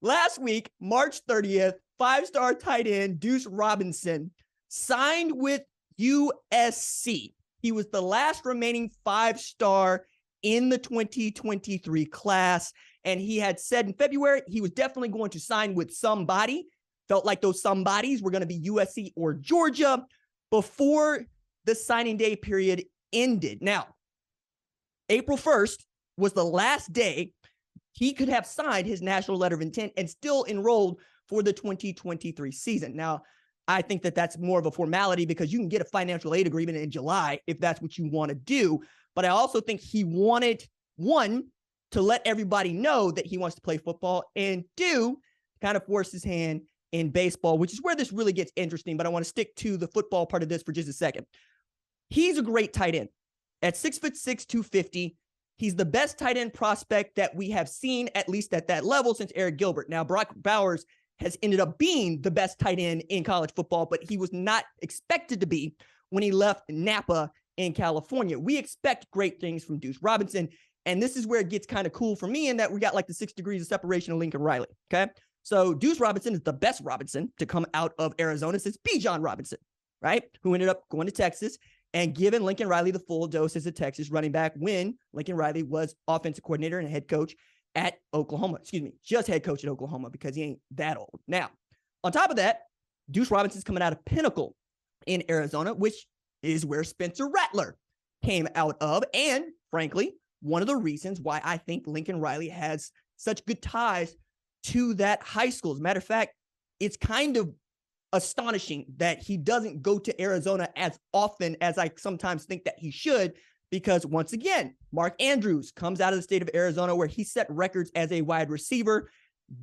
last week, March 30th, five-star tight end Deuce Robinson signed with USC. He was the last remaining five-star in the 2023 class, and he had said in February he was definitely going to sign with somebody. Felt like those somebodies were going to be USC or Georgia before the signing day period ended. Now, April 1st was the last day he could have signed his national letter of intent and still enrolled for the 2023 season. Now, I think that that's more of a formality because you can get a financial aid agreement in July if that's what you want to do. But I also think he wanted, one, to let everybody know that he wants to play football, and two, kind of force his hand in baseball, which is where this really gets interesting. But I want to stick to the football part of this for just a second. He's a great tight end. At 6'6", 250, he's the best tight end prospect that we have seen, at least at that level, since Eric Gilbert. Now, Brock Bowers has ended up being the best tight end in college football, but he was not expected to be when he left Napa in California. We expect great things from Deuce Robinson, and this is where it gets kind of cool for me in that we got like the 6 degrees of separation of Lincoln Riley, okay? So Deuce Robinson is the best Robinson to come out of Arizona since Bijan Robinson, right? Who ended up going to Texas and giving Lincoln Riley the full dose as a Texas running back when Lincoln Riley was offensive coordinator and head coach at Oklahoma. Just head coach at Oklahoma because he ain't that old. Now, on top of that, Deuce Robinson's coming out of Pinnacle in Arizona, which is where Spencer Rattler came out of. And frankly, one of the reasons why I think Lincoln Riley has such good ties to that high school. As a matter of fact, it's kind of astonishing that he doesn't go to Arizona as often as I sometimes think that he should, because once again, Mark Andrews comes out of the state of Arizona where he set records as a wide receiver,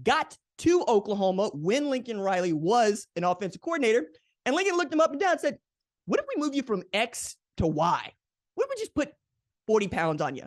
got to Oklahoma when Lincoln Riley was an offensive coordinator, and Lincoln looked him up and down and said, what if we move you from X to Y? What if we just put 40 pounds on you?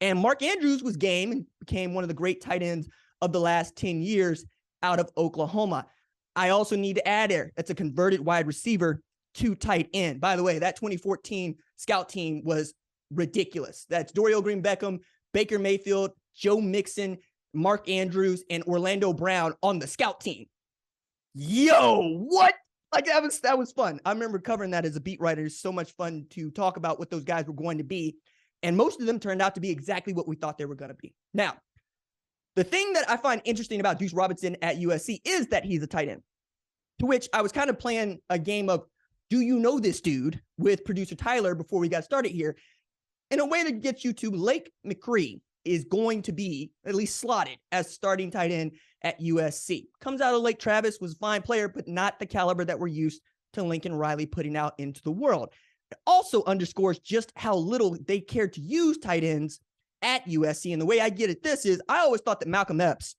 And Mark Andrews was game and became one of the great tight ends of the last 10 years out of Oklahoma. I also need to add there, that's a converted wide receiver to tight end. By the way, that 2014 scout team was ridiculous. That's Dorial Green Beckham, Baker Mayfield, Joe Mixon, Mark Andrews, and Orlando Brown on the scout team. Yo, what? Like that was fun. I remember covering that as a beat writer. It's so much fun to talk about what those guys were going to be. And most of them turned out to be exactly what we thought they were going to be. Now, the thing that I find interesting about Deuce Robinson at USC is that he's a tight end, to which I was kind of playing a game of, do you know this dude, with producer Tyler before we got started here, in a way to get you to Lake McCree is going to be at least slotted as starting tight end at USC. Comes out of Lake Travis, was a fine player, but not the caliber that we're used to Lincoln Riley putting out into the world. It also underscores just how little they cared to use tight ends at USC. And the way I get at this is I always thought that Malcolm Epps,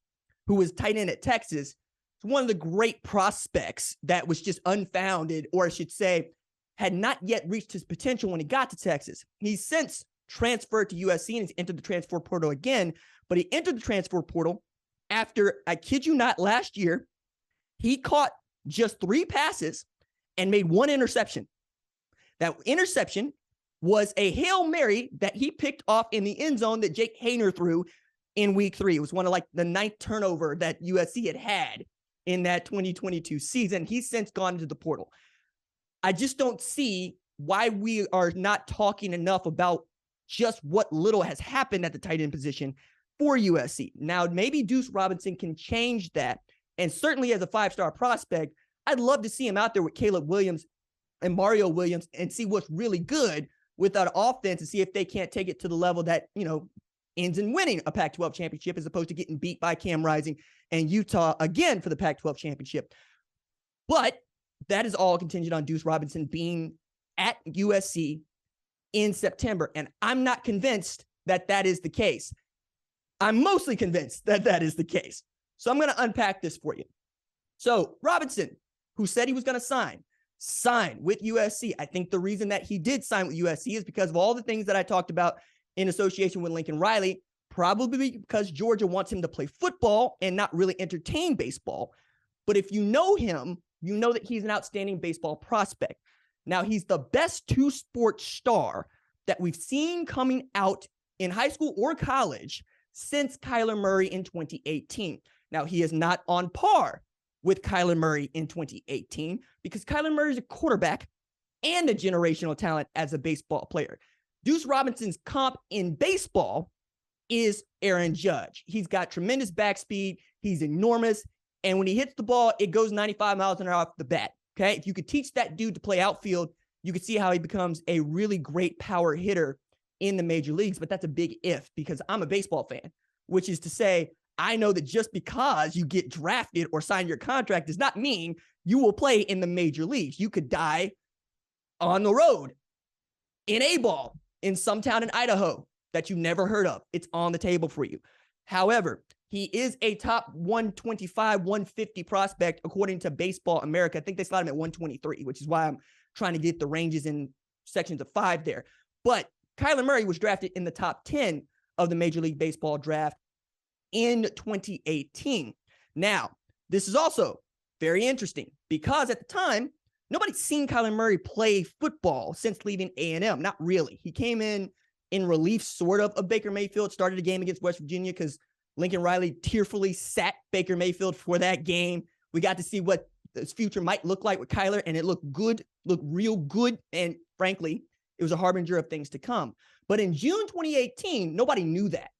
who was tight end at Texas, was one of the great prospects that was just unfounded, or I should say, had not yet reached his potential when he got to Texas. He's since transferred to USC and he's entered the transfer portal again, but he entered the transfer portal after, I kid you not, last year, he caught just 3 passes and made 1 interception. That interception was a Hail Mary that he picked off in the end zone that Jake Hayner threw in week 3. It was one of like the 9th turnover that USC had in that 2022 season. He's since gone into the portal. I just don't see why we are not talking enough about just what little has happened at the tight end position for USC. Now, maybe Deuce Robinson can change that. And certainly as a 5-star prospect, I'd love to see him out there with Caleb Williams and Mario Williams and see what's really good with that offense and see if they can't take it to the level that, ends in winning a Pac-12 championship as opposed to getting beat by Cam Rising and Utah again for the Pac-12 championship. But that is all contingent on Deuce Robinson being at USC in September. And I'm not convinced that that is the case. I'm mostly convinced that that is the case. So I'm going to unpack this for you. So Robinson, who said he was going to sign with USC. I think the reason that he did sign with USC is because of all the things that I talked about in association with Lincoln Riley, probably because Georgia wants him to play football and not really entertain baseball. But if you know him, you know that he's an outstanding baseball prospect. Now, he's the best 2-sport star that we've seen coming out in high school or college since Kyler Murray in 2018. Now, he is not on par with Kyler Murray in 2018 because Kyler Murray is a quarterback and a generational talent as a baseball player. Deuce Robinson's comp in baseball is Aaron Judge. He's got tremendous back speed. He's enormous. And when he hits the ball, it goes 95 miles an hour off the bat. Okay. If you could teach that dude to play outfield, you could see how he becomes a really great power hitter in the major leagues. But that's a big if, because I'm a baseball fan, which is to say, I know that just because you get drafted or sign your contract does not mean you will play in the major leagues. You could die on the road in A-ball in some town in Idaho that you never heard of. It's on the table for you. However, he is a top 125, 150 prospect according to Baseball America. I think they slot him at 123, which is why I'm trying to get the ranges in sections of 5 there. But Kyler Murray was drafted in the top 10 of the Major League Baseball draft in 2018. Now, this is also very interesting because at the time, nobody's seen Kyler Murray play football since leaving A&M. Not really. He came in relief, sort of Baker Mayfield, started a game against West Virginia because Lincoln Riley tearfully sat Baker Mayfield for that game. We got to see what his future might look like with Kyler, and it looked good, looked real good, and frankly, it was a harbinger of things to come. But in June 2018, nobody knew that.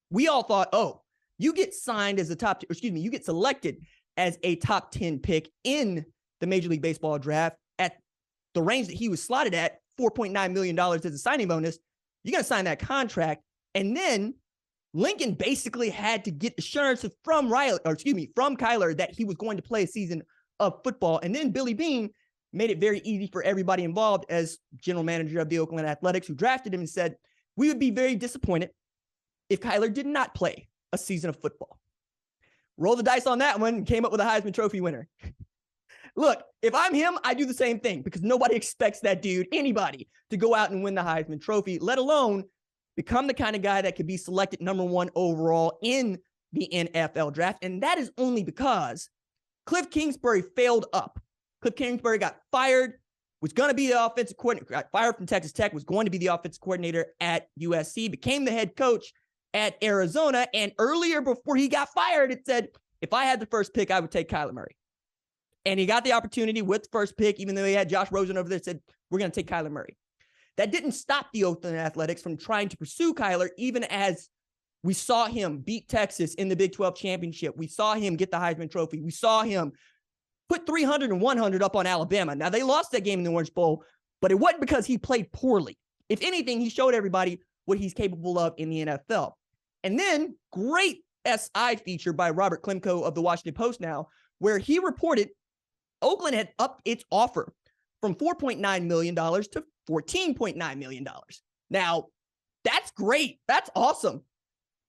We all thought, oh, you get signed as you get selected as a top 10 pick in the Major League Baseball draft at the range that he was slotted at, $4.9 million as a signing bonus. You're going to sign that contract. And then Lincoln basically had to get assurances from Kyler that he was going to play a season of football. And then Billy Beane made it very easy for everybody involved as general manager of the Oakland Athletics, who drafted him and said, we would be very disappointed if Kyler did not play a season of football. Roll the dice on that one and came up with a Heisman Trophy winner. Look, if I'm him, I do the same thing because nobody expects that dude, anybody, to go out and win the Heisman Trophy, let alone become the kind of guy that could be selected number 1 overall in the NFL draft. And that is only because Cliff Kingsbury failed up. Cliff Kingsbury got fired, was going to be the offensive coordinator, got fired from Texas Tech, was going to be the offensive coordinator at USC, became the head coach at Arizona. And earlier, before he got fired, it said, if I had the first pick, I would take Kyler Murray. And he got the opportunity with the first pick, even though he had Josh Rosen over there, said, we're going to take Kyler Murray. That didn't stop the Oakland Athletics from trying to pursue Kyler, even as we saw him beat Texas in the Big 12 championship. We saw him get the Heisman Trophy. We saw him put 300 and 100 up on Alabama. Now, they lost that game in the Orange Bowl, but it wasn't because he played poorly. If anything, he showed everybody what he's capable of in the NFL. And then, great SI feature by Robert Klemko of the Washington Post now, where he reported Oakland had upped its offer from $4.9 million to $14.9 million. Now, that's great. That's awesome.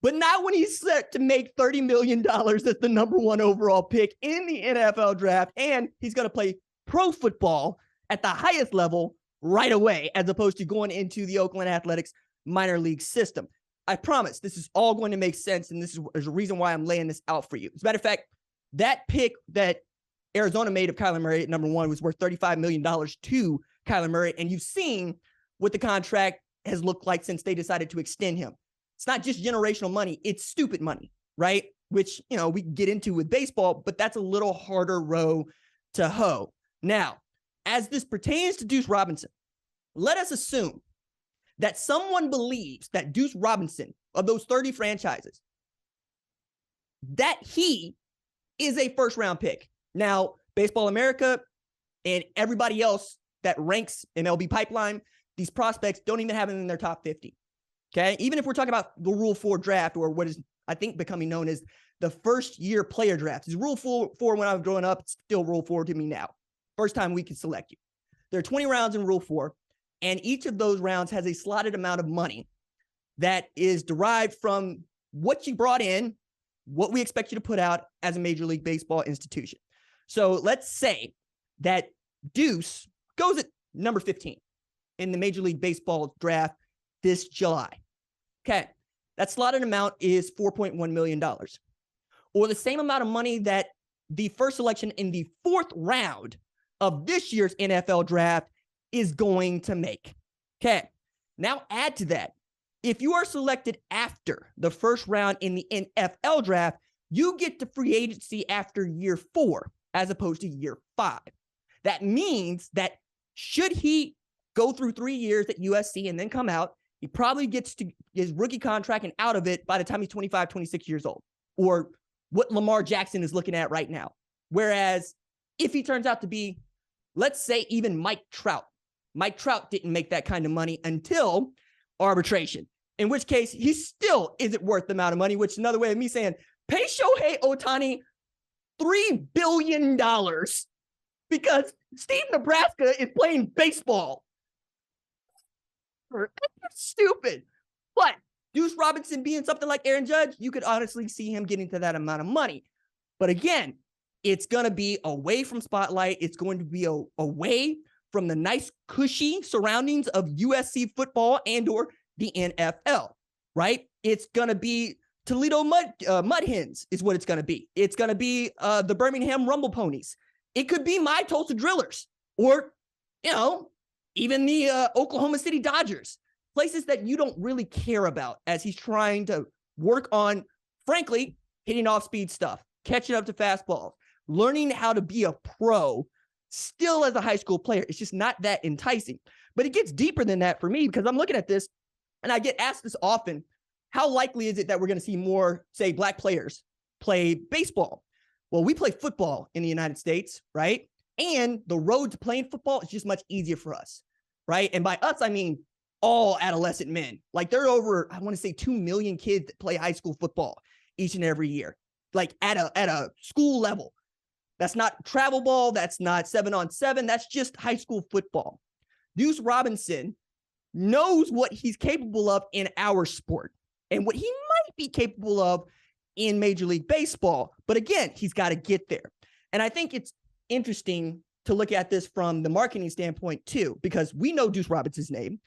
But not when he's set to make $30 million as the number 1 overall pick in the NFL draft, and he's going to play pro football at the highest level right away, as opposed to going into the Oakland Athletics minor league system. I promise this is all going to make sense, and there's a reason why I'm laying this out for you. As a matter of fact, that pick that Arizona made of Kyler Murray at number 1 was worth $35 million to Kyler Murray, and you've seen what the contract has looked like since they decided to extend him. It's not just generational money, it's stupid money, right? Which, we can get into with baseball, but that's a little harder row to hoe. Now, as this pertains to Deuce Robinson, let us assume that someone believes that Deuce Robinson, of those 30 franchises, that he is a first-round pick. Now, Baseball America and everybody else that ranks MLB Pipeline, these prospects don't even have them in their top 50. Okay? Even if we're talking about the Rule 4 draft, or what is, I think, becoming known as the first-year player draft. It's Rule 4 when I was growing up. It's still Rule 4 to me now. First time we can select you. There are 20 rounds in Rule 4, and each of those rounds has a slotted amount of money that is derived from what you brought in, what we expect you to put out as a Major League Baseball institution. So let's say that Deuce goes at number 15 in the Major League Baseball draft this July. Okay, that slotted amount is $4.1 million, or the same amount of money that the first selection in the 4th round of this year's NFL draft is going to make. Okay, now add to that, if you are selected after the first round in the NFL draft, you get to free agency after year 4 as opposed to year 5. That means that should he go through 3 years at USC and then come out, he probably gets to his rookie contract and out of it by the time he's 25, 26 years old, or what Lamar Jackson is looking at right now. Whereas if he turns out to be, let's say, even Mike Trout didn't make that kind of money until arbitration, in which case he still isn't worth the amount of money, which is another way of me saying, pay Shohei Ohtani $3 billion because Steve Nebraska is playing baseball. That's stupid. But Deuce Robinson being something like Aaron Judge, you could honestly see him getting to that amount of money. But again, it's going to be away from spotlight. It's going to be away from the nice, cushy surroundings of USC football and or the NFL, right? It's going to be Toledo Mud Hens is what it's going to be. It's going to be the Birmingham Rumble Ponies. It could be my Tulsa Drillers or, even the Oklahoma City Dodgers, places that you don't really care about as he's trying to work on, frankly, hitting off speed stuff, catching up to fastballs, learning how to be a pro still as a high school player. It's just not that enticing. But it gets deeper than that for me because I'm looking at this and I get asked this often. How likely is it that we're going to see more, say, Black players play baseball? Well, we play football in the United States, right? And the road to playing football is just much easier for us, right? And by us, I mean all adolescent men. Like there are over, I want to say 2 million kids that play high school football each and every year, like at a school level. That's not travel ball. That's not 7-on-7. That's just high school football. Deuce Robinson knows what he's capable of in our sport and what he might be capable of in Major League Baseball. But again, he's got to get there. And I think it's interesting to look at this from the marketing standpoint too, because we know Deuce Robinson's name.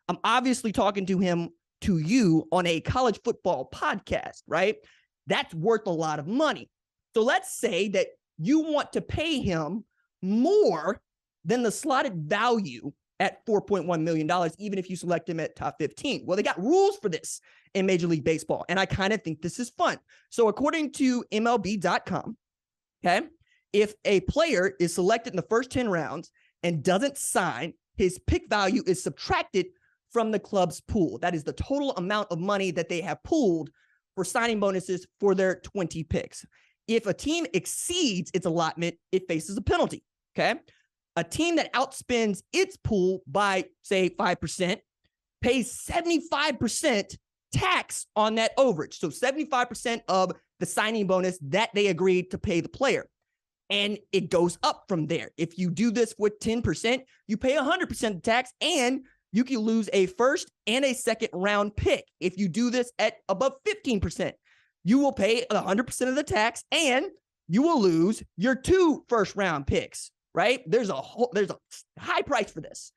I'm obviously talking to you on a college football podcast, right? That's worth a lot of money. So let's say that you want to pay him more than the slotted value at $4.1 million, even if you select him at top 15. Well, they got rules for this in Major League Baseball, and I kind of think this is fun. So according to MLB.com, okay, if a player is selected in the first 10 rounds and doesn't sign, his pick value is subtracted from the club's pool. That is the total amount of money that they have pooled for signing bonuses for their 20 picks. If a team exceeds its allotment, it faces a penalty, okay? A team that outspends its pool by, say, 5% pays 75% tax on that overage. So 75% of the signing bonus that they agreed to pay the player. And it goes up from there. If you do this with 10%, you pay 100% tax and you can lose a first and a second round pick. If you do this at above 15%, you will pay 100% of the tax and you will lose your 2 first round picks, right? There's a high price for this.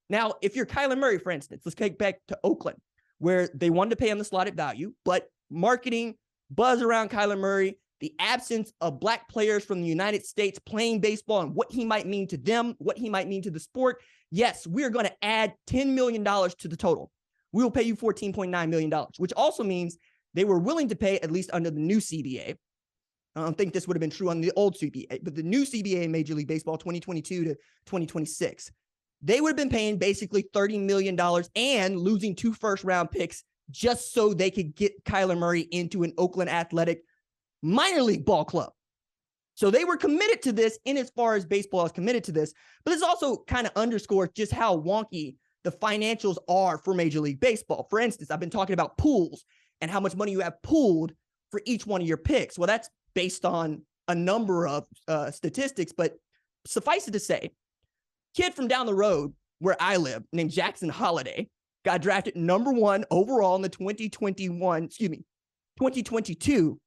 Now, if you're Kyler Murray, for instance, let's take back to Oakland, where they wanted to pay him the slotted value, but marketing, buzz around Kyler Murray, the absence of Black players from the United States playing baseball and what he might mean to them, what he might mean to the sport. Yes, we're going to add $10 million to the total. We will pay you $14.9 million, which also means they were willing to pay, at least under the new CBA. I don't think this would have been true on the old CBA, but the new CBA in Major League Baseball, 2022 to 2026, they would have been paying basically $30 million and losing 2 first round picks just so they could get Kyler Murray into an Oakland Athletic minor league ball club. So they were committed to this in as far as baseball is committed to this, but this also kind of underscores just how wonky the financials are for Major League Baseball. For instance, I've been talking about pools and how much money you have pooled for each one of your picks. Well, that's based on a number of statistics, but suffice it to say, kid from down the road where I live named Jackson Holiday got drafted number 1 overall in the 2022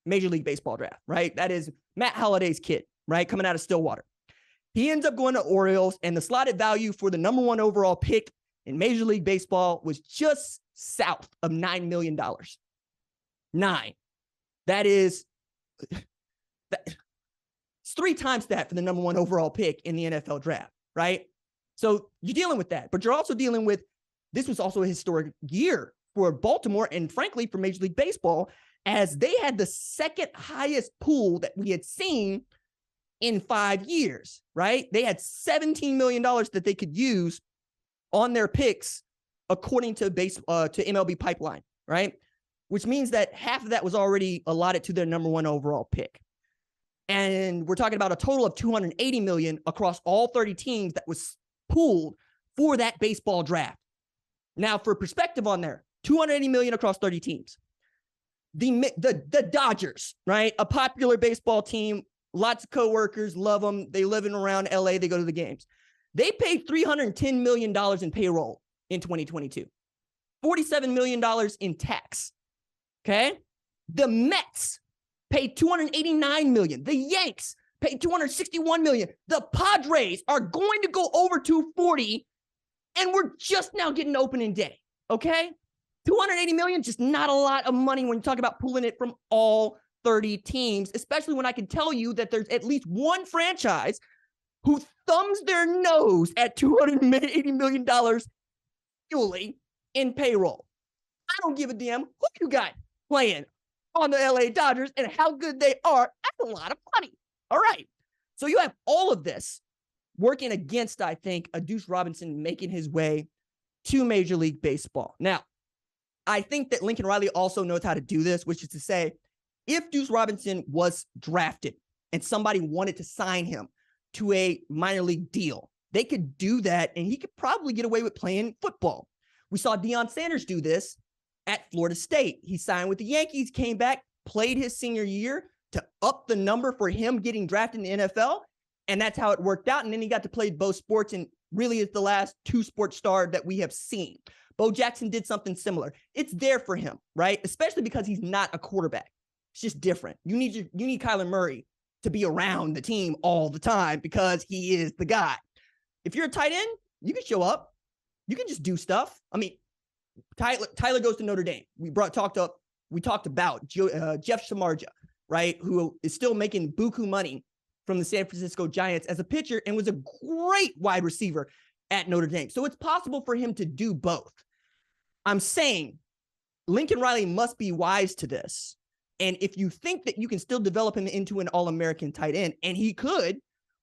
Major League Baseball draft, right? That is Matt Holliday's kid, right? Coming out of Stillwater. He ends up going to Orioles, and the slotted value for the number 1 overall pick in Major League Baseball was just south of $9 million. 9. That is, it's 3 times that for the number 1 overall pick in the NFL draft, right? So you're dealing with that, but you're also dealing with, this was also a historic year for Baltimore and frankly for Major League Baseball, as they had the second highest pool that we had seen in 5 years, right? They had $17 million that they could use on their picks according to MLB Pipeline, right? Which means that half of that was already allotted to their number 1 overall pick. And we're talking about a total of $280 million across all 30 teams that was pooled for that baseball draft. Now, for perspective on there, $280 million across 30 teams. The Dodgers, right? A popular baseball team, lots of coworkers, love them. They live in around LA. They go to the games. They paid $310 million in payroll in 2022, $47 million in tax. Okay. The Mets paid $289 million. The Yanks paid $261 million. The Padres are going to go over 240, and we're just now getting opening day. Okay. $280 million, just not a lot of money when you talk about pulling it from all 30 teams, especially when I can tell you that there's at least one franchise who thumbs their nose at $280 million annually in payroll. I don't give a damn who you got playing on the LA Dodgers and how good they are. That's a lot of money. All right. So you have all of this working against, I think, a Deuce Robinson making his way to Major League Baseball. Now, I think that Lincoln Riley also knows how to do this, which is to say, if Deuce Robinson was drafted and somebody wanted to sign him to a minor league deal, they could do that, and he could probably get away with playing football. We saw Deion Sanders do this at Florida State. He signed with the Yankees, came back, played his senior year to up the number for him getting drafted in the NFL, and that's how it worked out. And then he got to play both sports and really is the last two-sport star that we have seen. Bo Jackson did something similar. It's there for him, right? Especially because he's not a quarterback. It's just different. You need Kyler Murray to be around the team all the time because he is the guy. If you're a tight end, you can show up. You can just do stuff. I mean, Tyler goes to Notre Dame. We talked about Jeff Samardzija, right? Who is still making buku money from the San Francisco Giants as a pitcher and was a great wide receiver at Notre Dame. So it's possible for him to do both. I'm saying Lincoln Riley must be wise to this. And if you think that you can still develop him into an All-American tight end, and he could,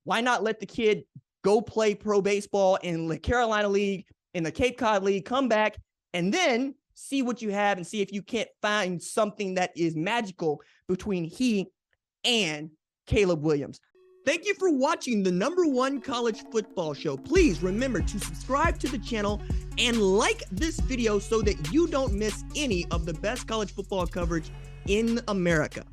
why not let the kid go play pro baseball in the Carolina League, in the Cape Cod League, come back, and then see what you have and see if you can't find something that is magical between he and Caleb Williams. Thank you for watching the #1 college football show. Please remember to subscribe to the channel and like this video so that you don't miss any of the best college football coverage in America.